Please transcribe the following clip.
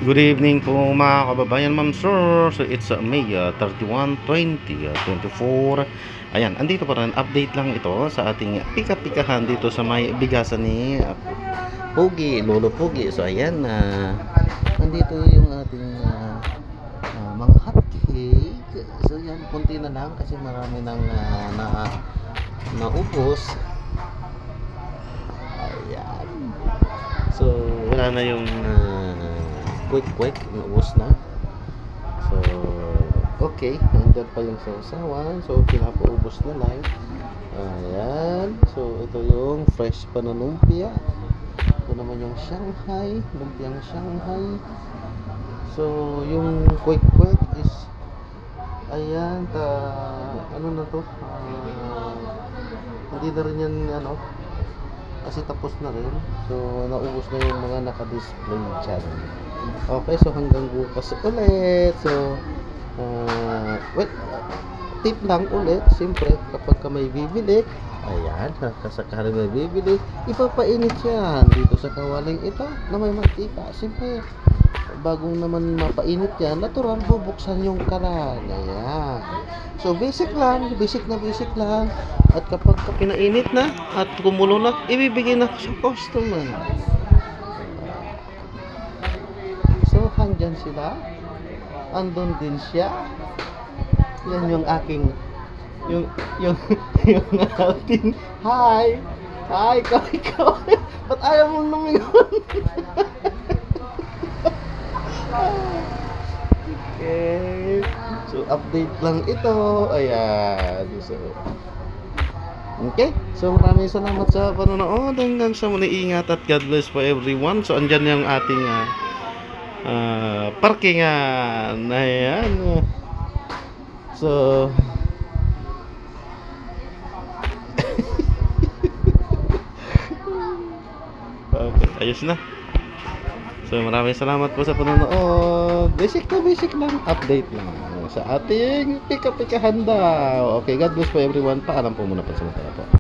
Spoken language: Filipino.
Good evening po mga kababayan, ma'am sir. So it's May 31, 2024. Ayan, andito pa rin, update lang ito sa ating pika-pikahan dito sa may bigasan ni Pogi, Lolo Pogi. So ayan, andito yung ating mga hotcake. So yan, kunti na lang kasi marami nang naubos. Ayan. So wala na yung quick naubos na. So okay, nandiyan pa yung sausawan, so pinapaubos na lang. Ayan, so ito yung fresh pa na lumpia. Ito naman yung Shanghai, lumpiang Shanghai. So yung quick is ayan, ano na to, hindi na rin yan kasi tapos na rin. So naubos na yung mga naka-display dyan. Okay, so hanggang bukas ulit. So tip lang ulit, siyempre kapag ka may bibili, ayan, kasakali may bibili, ipapainit yan dito sa kawaling ito na may mantika. Siyempre bagong naman mapainit yan, natural bubuksan yung kalan. Ayan, so basic lang. At kapag pinainit na at kumulo na, ibibigay na sa customer. So handyan sila, andun din siya. Yan yung aking yung ating hi ikaw ba't ayaw mong lumingon? Okay, so update lang ito. Ayan, so okay, so maraming salamat sa panonood. Hanggang sa muli, ingat at God bless for everyone. So andyan yung ating parkingan. Ayan, so okay, ayos na. So maraming salamat po sa panonood. Basic lang, update lang sa ating pika-pikahan daw. Okay, God bless po everyone. Paalam po muna po sa mga po.